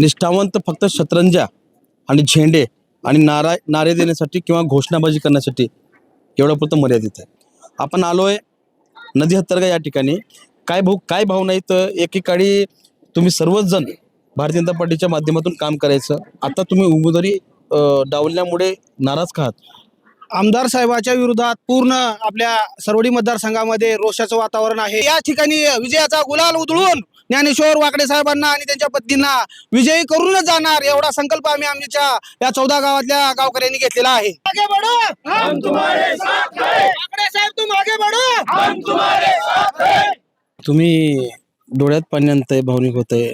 निष्ठावंत फक्त शतरंजा आणि झेंडे आणि नारे देण्यासाठी किंवा घोषणाबाजी करण्यासाठी एवढ्यापुरतं मर्यादित आहे. आपण आलोय नदी हत्तरगा या ठिकाणी. काय भावना आहेत एकेकाळी तुम्ही सर्वच जण भारतीय जनता पार्टीच्या माध्यमातून काम करायचं, आता तुम्ही उमेदवारी डावलल्यामुळे नाराज का आहात? आमदार साहेबाच्या विरोधात पूर्ण आपल्या सरवडी मतदारसंघामध्ये रोषाचं वातावरण आहे. या ठिकाणी विजयाचा गुलाल उधळून ज्ञानेश्वर वाकडे साहेबांना आणि त्यांच्या पत्नींना विजयी करूनच जाणार एवढा संकल्प आम्ही आमच्या या 14 गावातल्या गावकऱ्यांनी घेतलेला आहे. आगे बढो, हम तुम्हारे साथ हैं. वाकडे साहेब तुम आगे बढो, हम तुम्हारे साथ हैं. तुम्ही डोळ्यात पाणी आणताय, भावनिक होतंय,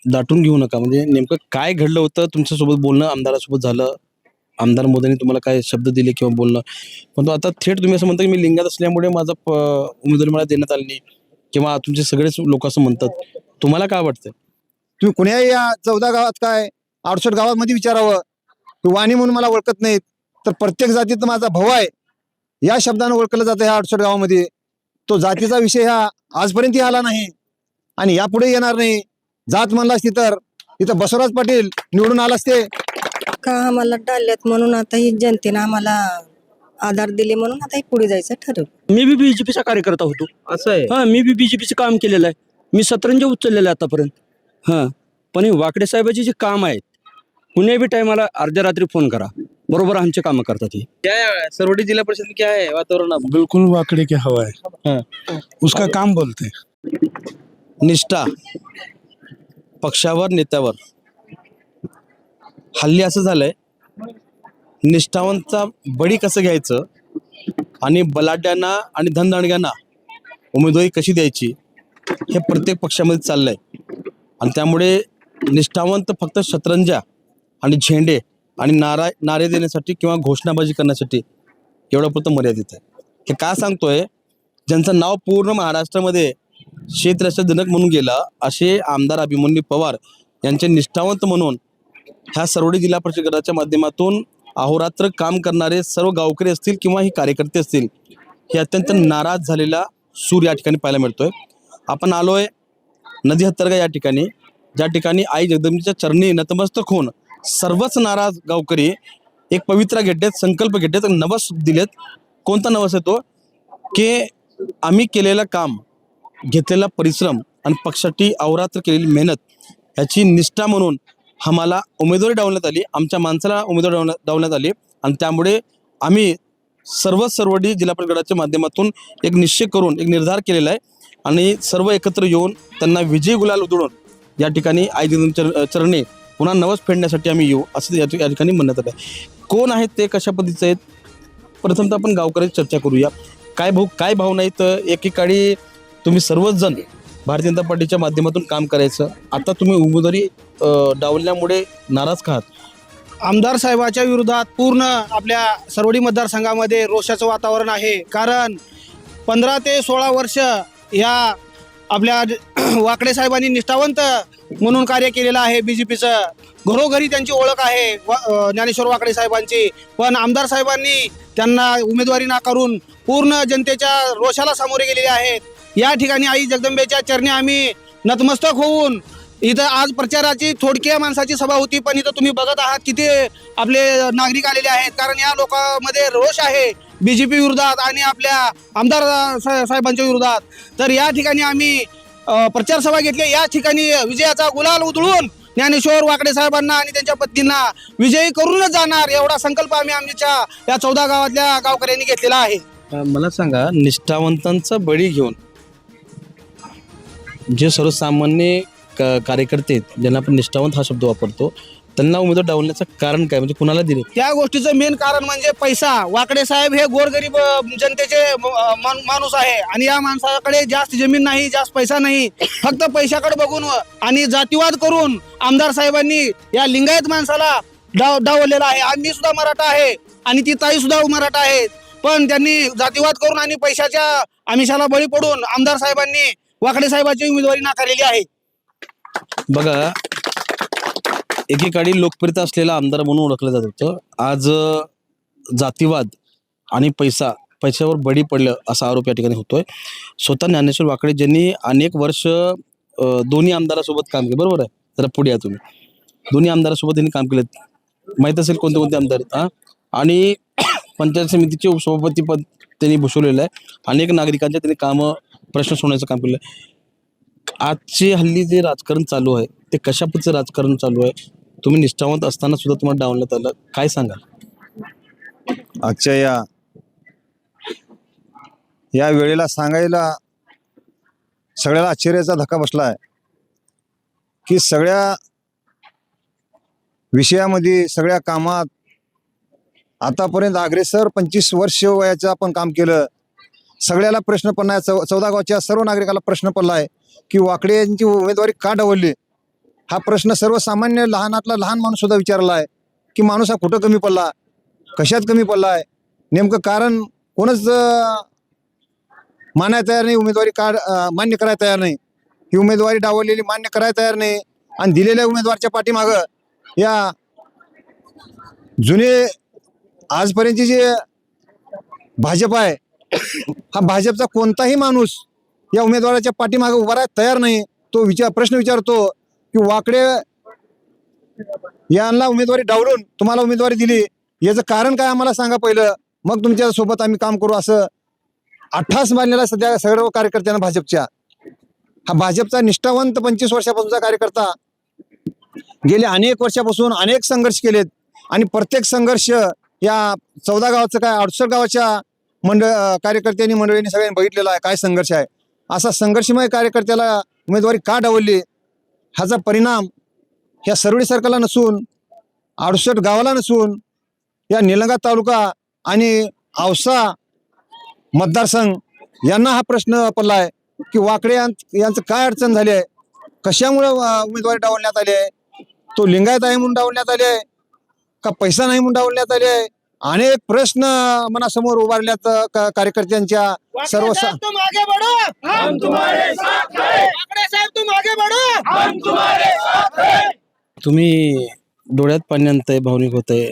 दाटून घेऊ नका. म्हणजे नेमकं काय घडलं होतं? तुमच्यासोबत बोलणं आमदारासोबत झालं, आमदार मोदींनी तुम्हाला काय शब्द दिले किंवा बोलणं, पण तो आता थेट तुम्ही असं म्हणता की मी लिंगात असल्यामुळे माझा उमेदवारी मला देण्यात आली नाही किंवा तुमचे सगळेच लोक असं म्हणतात. तुम्हाला काय वाटतं? तुम्ही कुण्याही या 14 गावात काय 68 गावामध्ये विचारावं, तू वाणी म्हणून मला ओळखत नाहीत, तर प्रत्येक जातीत माझा भाऊ आहे या शब्दानं ओळखलं जातं ह्या 68 गावामध्ये. तो जातीचा विषय हा आजपर्यंत आला नाही आणि यापुढे येणार नाही. जात म्हणला असती तर इथं बसवराज पाटील निवडून आला असते का? आम्हाला डाल्यात म्हणून आता ही जनतेनं आम्हाला आधार दिले म्हणून आता ही पुढे जायचं ठरवलं. मी बी बीजेपीचा कार्यकर्ता होतो. असं आहे. हा, मी बी बीजेपीचं काम केलेलं आहे. मी सतरंज उचललेलं आहे आतापर्यंत. हा, पण हे वाकडे साहेबाचे जे काम आहेत, कुण्या बी टायमाला अर्ध्या रात्री फोन करा, बरोबर आमचे कामं करतात. हे क्या सरवडी जिला परिषद में क्या है वातावरण? बिल्कुल वाकड़े के हवा है, उसका काम बोलते हैं. निष्ठा पक्षावर नेत्यावर. हल्ली असं झालंय, निष्ठावंतचा बळी कसं घ्यायचं आणि बलाढ्यांना आणि धनदांडग्यांना उमेदवारी कशी द्यायची हे प्रत्येक पक्षामध्ये चाललंय. आणि त्यामुळे निष्ठावंत फक्त शतरंजा आणि झेंडे आणि नारे देण्यासाठी किंवा घोषणाबाजी करण्यासाठी एवढ्यापुरतं मर्यादित आहे. हे का सांगतोय? ज्यांचं नाव पूर्ण महाराष्ट्रामध्ये क्षेत्ररक्षक म्हणून गेला असे आमदार अभिमन्यू पवार यांचे निष्ठावंत म्हणून ह्या सरवडी जिल्हा परिषद गटाच्या माध्यमातून अहोरात्र काम करणारे सर्व गावकरी असतील किंवा ही कार्यकर्ते असतील, हे अत्यंत नाराज झालेला सूर या ठिकाणी पाहायला मिळतोय. आपण आलोय नदी हत्तरगा या ठिकाणी, ज्या ठिकाणी आई जगदंबेच्या चरणी नतमस्तक होऊन सर्वच नाराज गावकरी एक पवित्रा घेतलेत, संकल्प घेतलेत, नवस दिलेत. कोणता नवस आहे तो? की आम्ही केलेलं काम, घेतलेला परिश्रम आणि पक्षासाठी अहोरात्र केलेली मेहनत याची निष्ठा म्हणून आम्हाला उमेदवारी डावलण्यात आली, आमच्या माणसाला उमेदवारी डावलण्यात आली. आणि त्यामुळे आम्ही सरवडी जिल्हा परिषद गटाच्या माध्यमातून एक निश्चय करून एक निर्धार केलेला आहे आणि सर्व एकत्र येऊन त्यांना विजय गुलाल उधळून या ठिकाणी आई जगदंबेच्या चरणी पुन्हा नवस फेडण्यासाठी आम्ही येऊ असं या ठिकाणी म्हणण्यात आलं आहे. कोण आहेत ते, कशा पद्धतीचे आहेत? प्रथमतः आपण गावकऱ्यांची चर्चा करूया. काय भावना आहेत एकेकाळी तुम्ही सर्वच जण भारतीय जनता पार्टीच्या माध्यमातून काम करायचं, आता तुम्ही उमेदवारी डावलल्यामुळे नाराज का आहात? आमदार साहेबाच्या विरोधात पूर्ण आपल्या सरवडी मतदारसंघामध्ये रोषाचं वातावरण आहे. कारण 15 ते 16 वर्ष या आपल्या वाकडे साहेबांनी निष्ठावंत म्हणून कार्य केलेलं आहे. बीजेपीचं घरोघरी त्यांची ओळख आहे ज्ञानेश्वर वाकडे साहेबांची. पण आमदार साहेबांनी त्यांना उमेदवारी नाकारून पूर्ण जनतेच्या रोषाला सामोरे गेलेले आहेत. या ठिकाणी आई जगदंबेच्या चरणी आम्ही नतमस्तक होऊन इथं आज प्रचाराची थोडक्या माणसाची सभा होती, पण इथं तुम्ही बघत आहात किती आपले नागरिक आलेले आहेत. कारण या लोकांमध्ये रोष आहे बीजेपी विरोधात आणि आपल्या आमदार साहेबांच्या विरोधात. तर या ठिकाणी आम्ही प्रचार सभा घेतली. या ठिकाणी विजयाचा गुलाल उधळून ज्ञानेश्वर वाकडे साहेबांना आणि त्यांच्या पत्नींना विजयी करूनच जाणार एवढा संकल्प आम्ही आमच्या या 14 गावातल्या गावकऱ्यांनी घेतलेला आहे. मला सांगा, निष्ठावंतांचा बळी घेऊन जे सर्वसामान्य कार्यकर्ते आहेत, ज्यांना आपण निष्ठावंत हा शब्द वापरतो, त्यांना उमेदवार डावलण्याचं कारण काय? म्हणजे कुणाला दिले? त्या गोष्टीचं मेन कारण म्हणजे पैसा. वाकडे साहेब हे गोरगरीब जनतेचे माणूस आहे आणि या माणसाकडे जास्त जमीन नाही, जास्त पैसा नाही. फक्त पैशाकडे बघून आणि जातीवाद करून आमदार साहेबांनी या लिंगायत माणसाला डावललेला आहे. आम्ही सुद्धा मराठा आहे आणि ती ताई सुद्धा मराठा आहेत, पण त्यांनी जातीवाद करून आणि पैशाच्या आमिषाला बळी पडून आमदार साहेबांनी वाकडे साहेबांची उमेदवारी नाकारलेली आहे. बघा, एकेकाळी लोकप्रियता असलेला आमदार म्हणून ओळखलं जात होतं. आज जातीवाद आणि पैशावर बळी पडलं असा आरोप या ठिकाणी होतोय. स्वतः ज्ञानेश्वर वाकडे ज्यांनी अनेक वर्ष दोन्ही आमदारासोबत काम केलं, बरोबर आहे, जरा पुढे या तुम्ही. दोन्ही आमदारासोबत त्यांनी काम केलं, माहीत असेल कोणते कोणते आमदार आहेत. आणि पंचायत समितीचे उपसभापती पद त्यांनी भूषवलेलं आहे. अनेक नागरिकांचे त्यांनी कामं प्रश्न सोडण्याचं काम केलं आहे. आजचे हल्ली जे राजकारण चालू आहे ते कशा पद्धतीचं राजकारण चालू आहे? तुम्ही निष्ठावंत असताना सुद्धा तुम्हाला डावलण्यात आलं, काय सांगाल? आजच्या या वेळेला सांगायला सगळ्याला आश्चर्याचा धक्का बसला आहे की सगळ्या विषयामध्ये सगळ्या कामात आतापर्यंत अग्रेसर 25 वर्ष वयाचं आपण काम केलं. सगळ्याला प्रश्न पडला आहे, 14 गावच्या सर्व नागरिकाला प्रश्न पडला आहे की वाकडे यांची उमेदवारी का डावलली. हा प्रश्न सर्वसामान्य लहानातला लहान माणूस सुद्धा विचारला आहे की माणूस हा कुठं कमी पडला, कशात कमी पडला आहे, नेमकं कारण कोणच मानायला तयार नाही, उमेदवारी मान्य करायला तयार नाही. ही उमेदवारी डावललेली मान्य करायला तयार नाही. आणि दिलेल्या उमेदवारच्या पाठीमागं या जुने आजपर्यंतचे जे भाजप आहे, हा भाजपचा कोणताही माणूस या उमेदवाराच्या पाठीमागे उभा राहायला तयार नाही. तो प्रश्न विचारतो की वाकडे यांना उमेदवारी डावलून तुम्हाला उमेदवारी दिली, याचं कारण काय आम्हाला सांगा पहिलं, मग तुमच्या सोबत आम्ही काम करू, असं अट्टास मानलेला सध्या सर्व कार्यकर्त्यांना भाजपच्या. हा भाजपचा निष्ठावंत 25 वर्षापासूनचा कार्यकर्ता गेले अनेक वर्षापासून अनेक संघर्ष केलेत. आणि प्रत्येक संघर्ष या 14 गावाचं काय 68 गावाच्या कार्यकर्त्यांनी मंडळींनी सगळ्यांनी बघितलेला आहे काय संघर्ष आहे. असा संघर्षमय कार्यकर्त्याला उमेदवारी का डावलली, ह्याचा परिणाम ह्या सरवडी सर्कलला नसून 68 गावाला नसून या निलंगा तालुका आणि औसा मतदारसंघ यांना हा प्रश्न पडला आहे की वाकडे यांचं काय अडचण झाली आहे, कशामुळं उमेदवारी डावलण्यात आली आहे. तो लिंगायत आहे म्हणून डावलण्यात आले आहे का पैसा नाही म्हणून डावलण्यात आले आहे. अनेक प्रश्न मनासमोर उभारल्यात कार्यकर्त्यांच्या. सर्व तुम्ही डोळ्यात पाणी आणताय, भावनिक होतंय,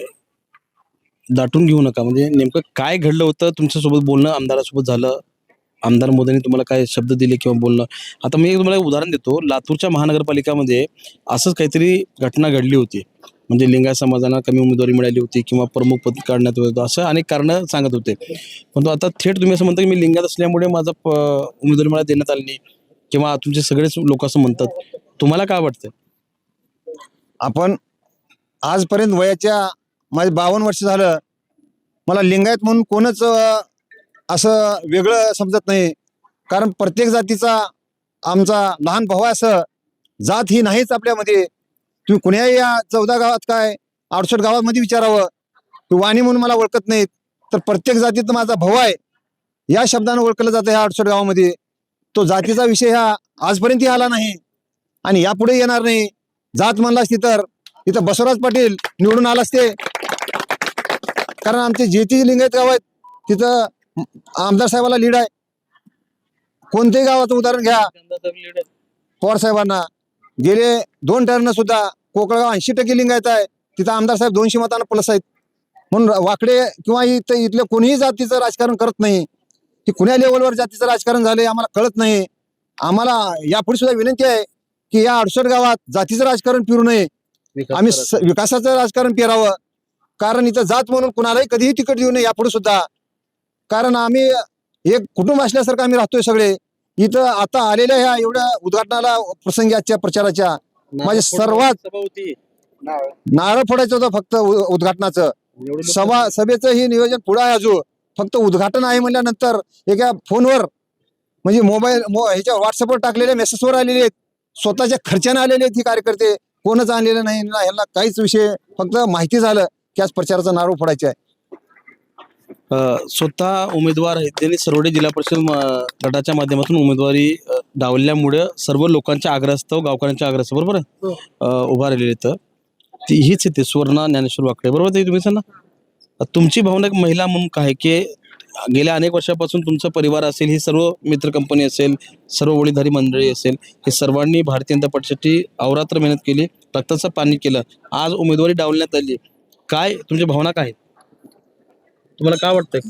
दाटून घेऊ नका. म्हणजे नेमकं काय घडलं होतं तुमच्यासोबत, बोलणं आमदारासोबत झालं, आमदार मोदींनी तुम्हाला काय शब्द दिले किंवा बोलणं. आता मी तुम्हाला एक उदाहरण देतो. लातूरच्या महानगरपालिकामध्ये असंच काहीतरी घटना घडली होती. म्हणजे लिंगायत समाजाला कमी उमेदवारी मिळाली होती किंवा प्रमुख पद काढण्यात होतं, असं अनेक कारणं सांगत होते. पण तो आता थेट तुम्ही असं म्हणता की मी लिंगायत असल्यामुळे माझा उमेदवारी मला देण्यात आली नाही, किंवा तुमचे सगळेच लोक असं म्हणतात. तुम्हाला काय वाटतं? आपण आजपर्यंत वयाच्या माझे 52 वर्ष झालं, मला लिंगायत म्हणून कोणच असं वेगळं समजत नाही. कारण प्रत्येक जातीचा आमचा लहान भाऊ आहे, असं जात ही नाहीच आपल्यामध्ये. तुम्ही कुण्याही या 14 गावात काय 68 गावामध्ये विचारावं, तू वाणी म्हणून मला ओळखत नाहीत, तर प्रत्येक जातीत माझा भाऊ आहे या शब्दानं ओळखलं जातं ह्या 68 गावामध्ये. तो जातीचा विषय हा आजपर्यंत आला नाही आणि यापुढे येणार नाही. जात म्हणला असती तर इथं बसवराज पाटील निवडून आला असते, कारण आमचे जे ती लिंगायत गाव आहेत तिथं आमदार साहेबाला लीड आहे. कोणत्याही गावाचं उदाहरण घ्या, पवार साहेबांना गेले 2 टर्न सुद्धा कोकळगाव 80% लिंगायत आहे, तिथं आमदार साहेब 200 मतांना प्लस आहेत. म्हणून वाकडे किंवा इथले कोणीही जातीचं राजकारण करत नाही. की कुण्या लेवलवर जातीचं राजकारण झालंय आम्हाला कळत नाही. आम्हाला यापुढे सुद्धा विनंती आहे की या 68 गावात जातीचं राजकारण फिरू नये, आम्ही विकासाचं राजकारण पेरावं. कारण इथं जात म्हणून कुणालाही कधीही तिकीट देऊ नये यापुढे सुद्धा. कारण आम्ही एक कुटुंब असल्यासारखं आम्ही राहतोय सगळे इथं. आता आलेल्या ह्या एवढ्या उद्घाटनाला प्रसंगी आजच्या प्रचाराच्या माझे सर्वात नारळ फोडायचं होतं फक्त उद्घाटनाचं. सभेचं हे नियोजन पुढं आहे, अजून फक्त उद्घाटन आहे म्हणल्यानंतर एका फोनवर म्हणजे मोबाईल ह्याच्या व्हॉट्सअपवर टाकलेल्या मेसेजवर आलेले आहेत, स्वतःच्या खर्चाने आलेले आहेत. ही कार्यकर्ते कोणच आणलेलं नाही ना, ह्याला काहीच विषय, फक्त माहिती झालं की आज प्रचाराचा नारळ फोडायचा आहे. स्वतः उमेदवार आहेत त्यांनी सरवडे जिल्हा परिषद गटाच्या माध्यमातून उमेदवारी डावलल्यामुळे सर्व लोकांच्या आग्रहास्तव, गावकऱ्यांच्या आग्रहास्तव बरोबर आहे उभा राहिलेले. तर हीच येते सुवर्णा ज्ञानेश्वर वाकडे, बरोबर आहे तुम्ही सांगा. तुमची भावना एक महिला म्हणून काय की गेल्या अनेक वर्षापासून तुमचा परिवार असेल, ही सर्व मित्र कंपनी असेल, सर्व वडीलधारी मंडळी असेल, हे सर्वांनी भारतीय जनता पक्षासाठी अवरात्र मेहनत केली, रक्ताचं पाणी केलं, आज उमेदवारी डावलण्यात आली. काय तुमच्या भावना काय आहेत? तुम्हाला काय वाटतंय?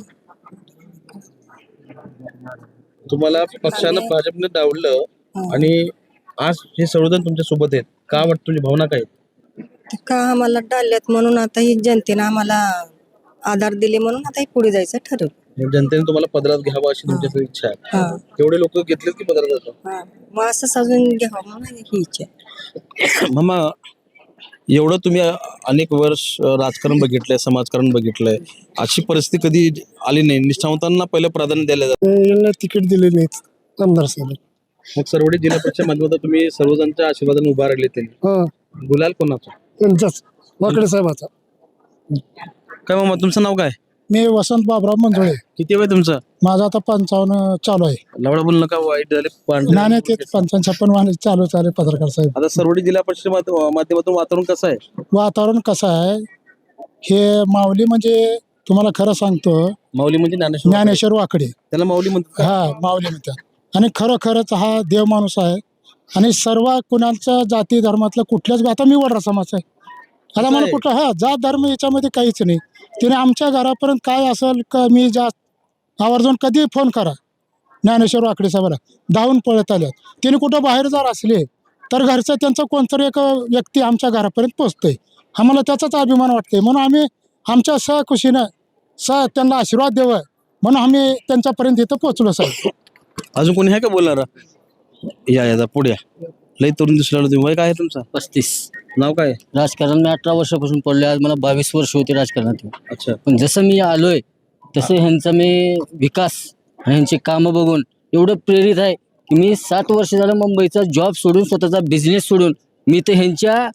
तुम्हाला पक्षानं भाजपने डावललं आणि आज हे सर्वजण तुमच्या सोबत आहेत, का वाटतं, तुझी भावना काय? ते का आम्हाला डाल्यात म्हणून आता ही जनतेनं आम्हाला आधार दिले म्हणून आता ही पुढे जायचं ठरवलं. जनतेने तुम्हाला पदरात घ्यावं अशी तुमची इच्छा आहे. हा तेवढे लोक घेतलेत की पदरात जातो? हा मग असंच अजून घ्यावं म्हणून ही इच्छा आहे. मामा, एवढं तुम्ही अनेक वर्ष राजकारण बघितलंय, समाजकारण बघितलंय, अशी परिस्थिती कधी आली नाही? निष्ठावंतांना पहिलं प्राधान्य दिलं जातं. यांना तिकीट दिले नाहीत आमदार साहेब. मग सरवडी जिल्हा परिषद माध्यमातून तुम्ही सर्वजणच्या आशीर्वादाने उभा राहिले, त्यांनी गुलाल कोणाचा? त्यांचाच वाकडे साहेबाचा. काय मामा, तुमचं नाव काय? मी वसंत बाबराव मंजुळे. किती वय तुमचं? माझा आता 55 चालू आहे. लवडा बोलू नका, वाईट झाले. नाही ते 55 चालू आहे पत्रकार साहेब. आता सरवडी जिल्हा परिषद माध्यमातून वातावरण कसं आहे? वातावरण कसं आहे, हे माऊली म्हणजे तुम्हाला खरं सांगतो, माऊली म्हणजे ज्ञानेश्वर. ज्ञानेश्वर वाकडे, त्याला माऊली म्हणतात. हा माऊली म्हणतात. आणि खरंच हा देव माणूस आहे. आणि सर्व कुणाच्या जाती धर्मातलं कुठल्याच, आता मी वडरा समाज आहे, आता मला कुठं जात धर्म याच्यामध्ये काहीच नाही. तिने आमच्या घरापर्यंत काय असेल का, मी जास्त आवर्जून कधी फोन करा ज्ञानेश्वर वाकडे साहेबाला, धावून पळत आल्यात. तिने कुठं बाहेर जर असले तर घरचं त्यांचं कोणतरी एक व्यक्ती आमच्या घरापर्यंत पोचतंय. आम्हाला त्याचाच अभिमान वाटतंय. म्हणून आम्ही आमच्या सहकुशीनं त्यांना आशीर्वाद द्यावं म्हणून आम्ही त्यांच्यापर्यंत इथं पोहोचलो साहेब. अजून कोणी आहे का बोलणार? या पुढे या. लई तरुण दिसला तुम्ही. वय काय आहे तुमचं? 35. नाव काय? राजकारण मी 18 वर्षापासून पडलोय. आज मला 22 वर्ष होती राजकारणात. अच्छा. पण जसं मी आलोय तसं ह्यांचा मी विकास आणि ह्यांची कामं बघून एवढं प्रेरित आहे की मी 7 वर्ष झालं मुंबईचा जॉब सोडून, स्वतःचा बिझनेस सोडून मी ते ह्यांच्या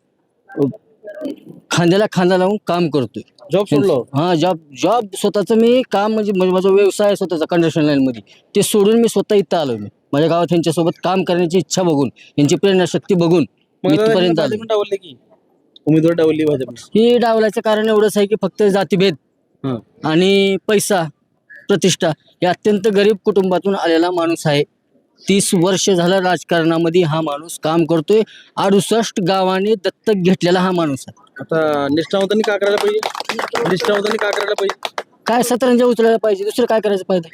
खांद्याला खांदा लावून काम करतोय. जॉब सोडलो? हा, जॉब स्वतःचं मी काम म्हणजे माझा व्यवसाय आहे स्वतःचा कंस्ट्रक्शन लाईन मध्ये, ते सोडून मी स्वतः इथं आलोय. मी माझ्या गावात ह्यांच्यासोबत काम करण्याची इच्छा बघून, यांची प्रेरणाशक्ती बघून मी इथपर्यंत आलो. डावलले की उमेदवार डावली भाजप? ही डावलाचं कारण एवढंच आहे की फक्त जातीभेद आणि पैसा, प्रतिष्ठा. हे अत्यंत गरीब कुटुंबातून आलेला माणूस आहे. 30 वर्ष झालं राजकारणामध्ये हा माणूस काम करतोय. 68 गावाने दत्तक घेतलेला हा माणूस आहे. आता निष्ठावंतांनी का करायला पाहिजे? निष्ठावंतांनी का करायला पाहिजे? काय सतरंजा उचलायला पाहिजे, दुसरं काय करायचं पाहिजे?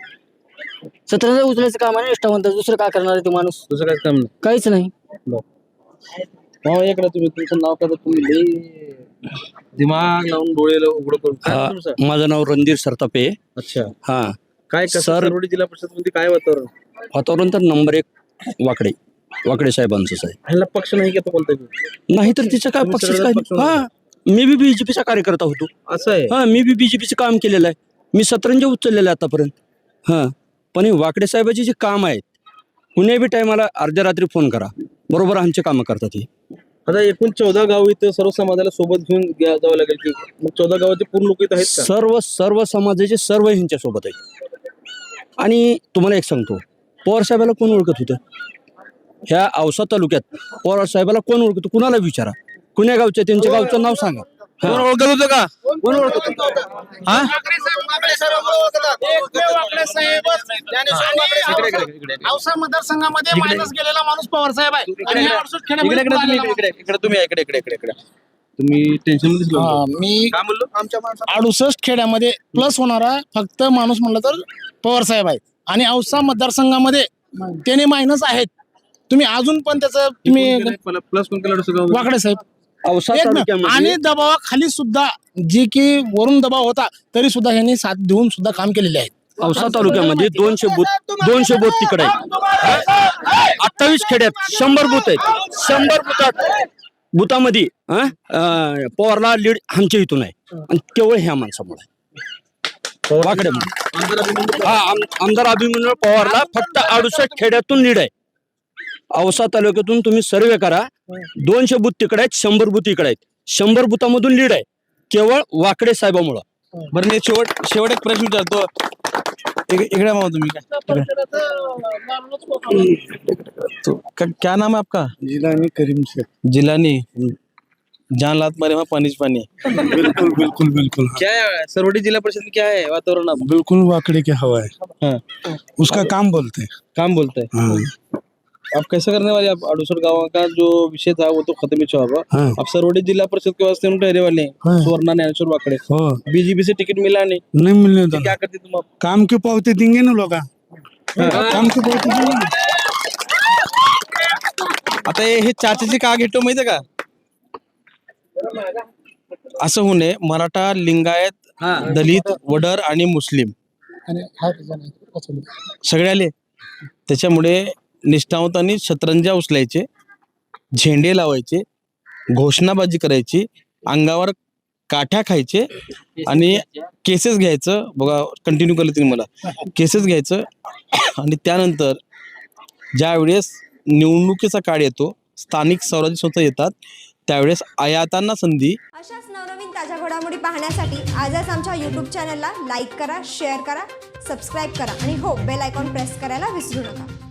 सतरंजा उचलायचं काम आहे निष्ठावंत, दुसरं काय करणार आहे तो माणूस? दुसरं काय काम नाही. काहीच नाही. इकडे तुम्ही, तुमचं नाव काय? तुम्ही लई दिमाग लावून डोळे उघड करून. काय तुमचं? माझं नाव रणधीर सरतापे. अच्छा. हा काय कसं सर- सरवडी जिल्हा परिषद मध्ये काय वातावरण? वातावरण तर नंबर 1 वाकडे साहेबांचंच आहे. ह्याला पक्ष नाही घेतो कोणता? नाही तर तिचं काय तुम्ही पक्षच सगळ्यात काय? पक्ष हा, मी बी बीजेपीचा कार्यकर्ता होतो. असं आहे. हा, मी बी बीजेपीचं काम केलेलं आहे. मी सतरंजा उचललेलं आहे आतापर्यंत. हा, पण हे वाकडे साहेबाचे जे काम आहेत, कुणी बी टायमाला अर्ध्या रात्री फोन करा, बरोबर आमचे कामं करतात. हे आता एकूण 14 गाव इथं सर्व समाजाला सोबत घेऊन जावं लागेल की? मग 14 गावाचे पूर्ण लोक इथं आहेत का? सर्व समाजाचे सर्व ह्यांच्या सोबत आहेत. आणि तुम्हाला एक सांगतो, पवार साहेबाला कोण ओळखत होतं? ह्या औसा तालुक्यात पवार साहेबाला कोण ओळखतो? कुणाला विचारा, कुण्या गावच्या, त्यांच्या गावचं नाव सांगा. कोण ओळखत होतं का? कोण ओळखत होतं? हा? औसा मतदारसंघामध्ये मायनस गेलेला माणूस पवार साहेब आहे. आणि ह्या वर्षात खेड्यामध्ये आलेला माणूस. तुम्ही टेन्शन मी काय म्हणलो? 68 खेड्यामध्ये प्लस होणारा फक्त माणूस म्हणलं तर पवार साहेब आहे. आणि औसा मतदारसंघामध्ये त्याने मायनस आहेत. तुम्ही अजून पण त्याचं तुम्ही प्लस कोण केलं सगळं? वाकडे साहेब औसा एक ना. तालुक्यामध्ये आणि दबावाखाली सुद्धा जी की वरून दबाव होता तरी सुद्धा ह्यांनी साथ देऊन सुद्धा काम केलेले आहे. औसा तालुक्यामध्ये 200 बूथ तिकडे आहेत. 28 खेड्यात 100 बूथ आहेत. 100 बुथामध्ये पवारला लीड आमच्या इथून आहे. आणि केवळ ह्या माणसामुळे वाकडे आमदार अभिमन्यू पवारला फक्त 68 खेड्यातून लीड आहे. औसा तालुक्यातून तुम्ही सर्वे करा, 200 बूथ तिकडे आहेत, 100 बूथ इकडे आहेत. 100 बुथामधून लीड आहे केवळ वाकडे साहेबामुळं. बरं, मी शेवट एक प्रश्न विचारतो. इकडे मामा तुम्ही क्या नाम है आपका? जिलानी करीम शेख. जिलानी. जान लात मारे वहाँ पानी पानी. बिल्कुल. क्या है सरवडी जिला परिषद में, क्या है वातावरण? आप बिल्कुल वाकड़े की हवा है. हाँ, उसका काम बोलते हैं. काम बोलते हैं. हाँ. आप कैसे करने वाले? आप 68 गाँव का जो विषय था वो तो खत्म ही हुआ. हाँ. आप सरवडी जिला परिषद के वास्ते हम ठहरे वाले हैं. हाँ. सुवर्णा ज्ञानेश्वर वाकड़े. हो, बीजेपी से टिकट मिला नहीं, नहीं मिलने तो दो. क्या करते तुम? आप काम की पावती देंगे ना लोग. काम की पावती देंगे. आता हे चाचाची का घेतो माहितीये का? असं होऊ नये. मराठा, लिंगायत, दलित, वडर आणि मुस्लिम आणि हा जण आहे, पचवलं. सगळे आले. त्याच्यामुळे निष्ठावंतांनी शतरंजा उचलायचे, झेंडे लावायचे, घोषणाबाजी करायची, अंगावर काठ्या खायचे आणि केसेस घ्यायचं. बघा कंटिन्यू केलं तुम्ही मला. केसेस घ्यायचं आणि त्यानंतर ज्या वेळेस निवडणुकीचा काळ येतो, स्थानिक स्वराज्य संस्था येतात, त्यावेळेस आयातांना संधी. अशाच नवनवीन ताज्या घडामोडी पाहण्यासाठी आजच आमच्या यूट्यूब चॅनलला लाईक करा, शेअर करा, सबस्क्राईब करा आणि हो बेल आयकॉन प्रेस करायला विसरू नका.